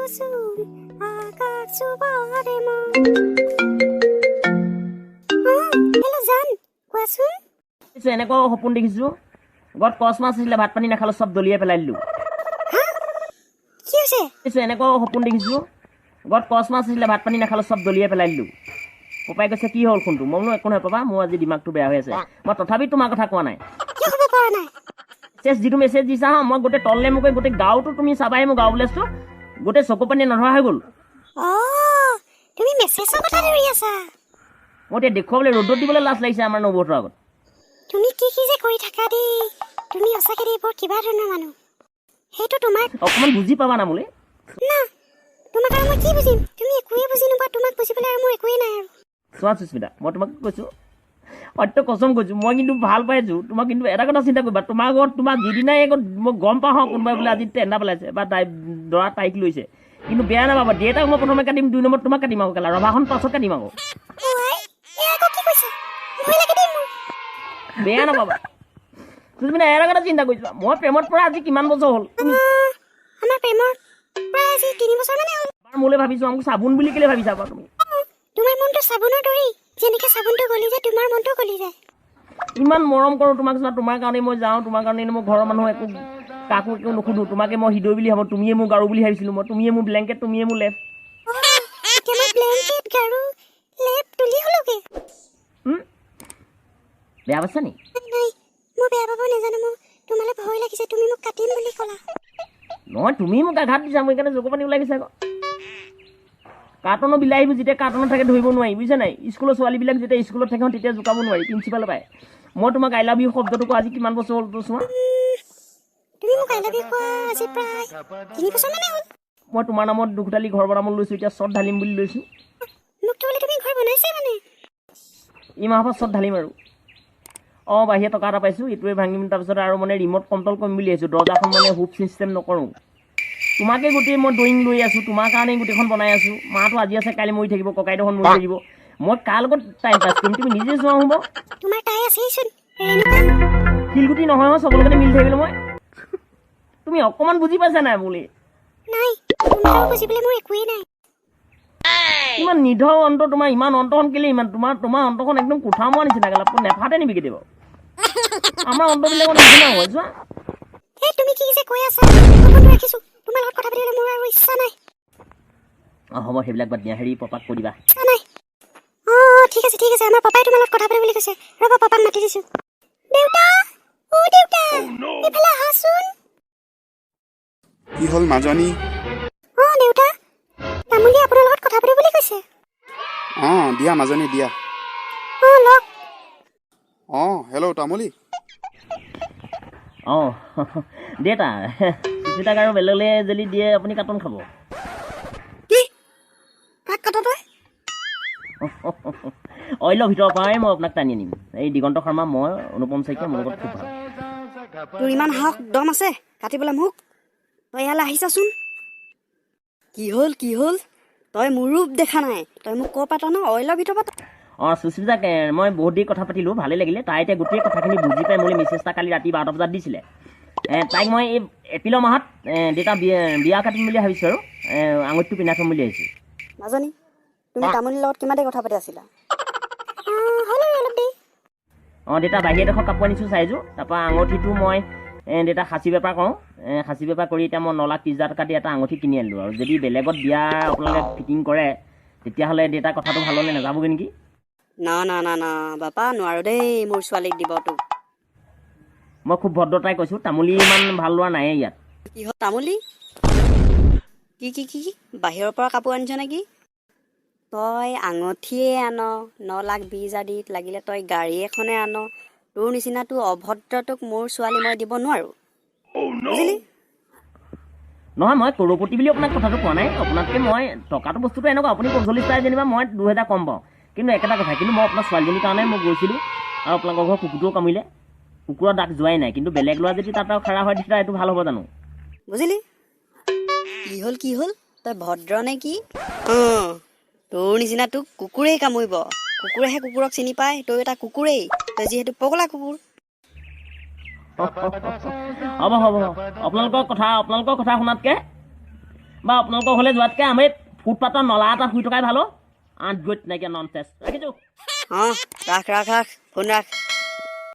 কুসুম আকাশ চুবৰে মন হেল্ল' জান কোৱাচোন এনেকুৱা সপোন দেখিছো ঘৰত কচ মাছ আছিলে ভাত পানী নাখালো চব দলিয়াই পেলাই দিলো কি হৈছে এনেকুৱা সপোন দেখিছো ঘৰত কচ মাছ আছিলে ভাত পানী নাখালো চব দলিয়াই পেলাই দিলো পাপাই কৈছে কি হ'ল ফোনটো মই বোলো একো নহয় পাপা মোৰ আজি দিমাগটো বেয়া হৈ আছে মই তথাপি তোমাৰ কথা কোৱা নাই কি হ'ব পৰা নাই যিটো মেছেজ দিছা হা মই গোটেই তললে মোক গোটেই গাঁৱটো তুমি চাবাই মোৰ গাঁও বুলেছটো গোটেই চকু পানী নধৰা হৈ গ'ল তুমি মেছেজৰ কথা ধৰি আছা মই এতিয়া দেখুৱাবলৈ ৰ'দত দিবলৈ লাজ লাগিছে আমাৰ নবৌহঁতৰ আগত তুমি কি যে কৰি থাকা দেই তুমি সঁচাকে দেই বৰ কিবা ধৰণৰ মানুহ সেইটো তোমাৰ অকণমান বুজি পাবা না মোলে না তোমাক আৰু মই কি বুজিম তুমি একোৱে বুজি নোপোৱা তোমাক বুজিবলৈ আৰু মোৰ একোৱেই নাই আৰু চোৱা সুস্মিতা মই তোমাক কৈছোঁ সত্য কচম কৈছোঁ মই কিন্তু ভাল পাইছোঁ তোমাক কিন্তু এটা কথা চিন্তা কৰিবা তোমাৰ ঘৰত তোমাক যিদিনাই আগত মই গম পাওঁ কোনোবাই বোলে আজি টেণ্ডা পেলাইছে বা তাই দৰা তাইক লৈছে কিন্তু বেয়া নাপাবা দেউতাক মই প্ৰথমে কাটিম 2 নম্বৰ তোমাক কাটিম আকৌ কেলা ৰভাখন পাছত কাটিম আকৌ বেয়া নাপাবা সুস্মিতা এটা কথা চিন্তা কৰিছা মই প্ৰেমত পৰা আজি কিমান বছৰ হ'ল আমাৰ প্ৰেমৰ প্ৰায় আজি 3 বছৰ মানে হ'ল মোলে ভাবিছোঁ আমাক চাবোন বুলি কেলে ভাবিছা বাৰু তুমি তোমাৰ মনটো চাবোনৰ দৰেই যেনেকৈ চাবোনটো গলি যায় তোমাৰ মনটো গলি যায় ইমান মৰম কৰোঁ তোমাক চোৱা তোমাৰ কাৰণে মই যাওঁ তোমাৰ কাৰণে মোৰ ঘৰৰ মানুহ একো কাকো একো নুসুধো তোমাকে মই হৃদয় বুলি ভাবোঁ তুমিয়ে মোৰ গাৰু বুলি ভাবিছিলোঁ মই তুমিয়ে মোৰ ব্লেংকেট তুমিয়ে মোৰ লেপ বেয়া পাইছা নি মই বেয়া পাব নাজানো মোৰ তোমালৈ ভয় লাগিছে তুমি মোক কাটিম বুলি ক'লা নহয় তুমি মোক আঘাত দিছা মই সেইকাৰণে চকু পানী ওলাই গৈছে আকৌ কাৰ্টনৰ বিলাহীবোৰ যেতিয়া কাৰ্টনত থাকে ধৰিব নোৱাৰি বুজিছা নাই স্কুলৰ ছোৱালীবিলাক যেতিয়া স্কুলত থাকে তেতিয়া জোকাব নোৱাৰি প্ৰিন্সিপালে পায় মই তোমাক আই লাভ ইউ শব্দটো কোৱা আজি কিমান বছৰ হ'ল চোৱা তুমি মোক আই লাভ ইউ কোৱা আজি প্ৰায় 3 বছৰ মানে হ'ল মই তোমাৰ নামত দুখদালি ঘৰ বনাব লৈছোঁ এতিয়া চট ঢালিম বুলি লৈছোঁ মোক তো তুমি ঘৰ বনাইছা মানে এই মাহৰ পৰা চট ঢালিম আৰু বাহিৰে টকা এটা পাইছোঁ এইটোৱে ভাঙিম তাৰপিছত আৰু মানে ৰিম'ট কণ্ট্ৰল কৰিম বুলি আহিছোঁ দৰ্জাখন মানে হুপ ছিষ্টেম নকৰোঁ তোমাকে গোটেই মই ড্ৰয়িং লৈ আছোঁ তোমাৰ কাৰণেই গোটেইখন বনাই আছোঁ মাটো আজি আছে কাইলৈ মৰি থাকিব ককাইদেউখন মৰি থাকিব মই কাৰ লগত টাইম পাছ কৰিম তুমি নিজে চোৱা হ'ব তোমাৰ তাই আছেইচোন শিলগুটি নহয় চবৰ লগতে মিলি থাকিবলৈ মই তুমি অকণমান বুজি পাইছা নাই বুলি নাই তোমাৰ বুজিবলৈ মোৰ একোৱেই নাই ইমান নিধৰ অন্ত তোমাৰ ইমান অন্তখন কেলে ইমান তোমাৰ অন্তখন একদম কোঠা মৰা নিচিনা গেলা নেফাতে নিবি কেতিয়াবা আমাৰ অন্তবিলাকত নিচিনা হয় চোৱা তুমি কি যে কৈ আছা ফোনটো ৰাখিছোঁ তোমাৰ লগত কথা পাতিবলৈ মোৰ আৰু ইচ্ছা নাই হ'ব সেইবিলাক বাদ দিয়া হেৰি পাপাক কৈ দিবা নাই ঠিক আছে আমাৰ পাপাই তোমাৰ লগত কথা পাতিব বুলি কৈছে ৰ'বা পাপাক মাতি দিছোঁ দেউতা এইফালে আহাচোন কি হ'ল মাজনী দেউতা তামুলী আপোনাৰ লগত কথা পাতিব বুলি কৈছে দিয়া মাজনী দিয়া লওক হেল্ল' তামুলী দেউতা সুচিতাক আৰু বেলেগলৈ যদি দিয়ে আপুনি কাৰ্টন খাব অইলৰ ভিতৰৰ পৰাই মই আপোনাক টানি আনিম এই দিগন্ত শৰ্মা মই অনুপম শইকীয়া মোৰ লগত খুব ভাল তোৰ ইমান সাহস দম আছে কাটিবলৈ মোক তই ইয়ালৈ আহিছাচোন কি হ'ল তই মোৰ ৰূপ দেখা নাই তই মোক ক'ৰ পৰা টান অইলৰ ভিতৰৰ পৰা সুস্মিতাক মই বহুত দেৰি কথা পাতিলোঁ ভালেই লাগিলে তাই এতিয়া গোটেই কথাখিনি বুজি পাই মোলৈ মেছেজ এটা কালি ৰাতি 12 বজাত দিছিলে তাইক মই এই এপ্ৰিলৰ মাহত দেউতা বিয়া কাটিম বুলি ভাবিছোঁ আৰু আঙুঠিটো পিন্ধাই থ'ম বুলি ভাবিছোঁ মাজনী তুমি তামুলীৰ লগত কিমান দেৰি কথা পাতি আছিলা দেউতা বাহিৰত এখন কাপোৰ আনিছোঁ চাইজো তাৰপৰা আঙুঠিটো মই দেউতা সাঁচি বেপাৰ কৰোঁ সাঁচি বেপাৰ কৰি এতিয়া মই 9 লাখ 30 হাজাৰ টকা দি এটা আঙুঠি কিনি আনিলোঁ আৰু যদি বেলেগত বিয়া আপোনালোকে ফিটিং কৰে তেতিয়াহ'লে দেউতা কথাটো ভাললৈ নাযাবগৈ নেকি না বাপা নোৱাৰো দেই মোৰ ছোৱালীক দিবতো মই খুব ভদ্ৰতাই কৈছোঁ তামুলী ইমান ভাল লোৱা নাই ইয়াত কি হ'ল তামুলী কি বাহিৰৰ পৰা কাপোৰ আনিছ নেকি তই আঙুঠিয়ে আন 9 লাখ 20 হাজাৰ দি লাগিলে তই গাড়ী এখনে আন তোৰ নিচিনাটো অভদ্ৰটোক মোৰ ছোৱালী মই দিব নোৱাৰোঁ বুজিলি নহয় মই কৰপতি বুলি আপোনাক কথাটো কোৱা নাই আপোনাতকৈ মই টকাটো বস্তুটো এনেকুৱা আপুনি 45 চাই যেনিবা মই 2000 কম পাওঁ কিন্তু একেটা কথা কিন্তু মই আপোনাৰ ছোৱালীজনীৰ কাৰণে মই গৈছিলোঁ আৰু আপোনালোকৰ ঘৰৰ কুকুৰটোও কামিলে কুকুৰৰ দাগ যোৱাই নাই কিন্তু বেলেগ ল'ৰা যদি তাত খাৰা হয় তেতিয়া এইটো ভাল হ'ব জানো বুজিলি কি হ'ল তই ভদ্ৰ নে কি তোৰ নিচিনাটোক কুকুৰেই কামুৰিব কুকুৰেহে কুকুৰক চিনি পায় তই এটা কুকুৰেই তই যিহেতু পগলা কুকুৰ হ'ব আপোনালোকৰ কথা শুনাতকৈ বা আপোনালোকৰ ঘৰলৈ যোৱাতকৈ আমি ফুটপাথৰ নলা এটা শুই থকাই ভাল আঠ গৈ নাইকিয়া নন ফেচ ৰাখিছোঁ অঁ ৰাখ ৰাখ ৰাখ ফোন ৰাখ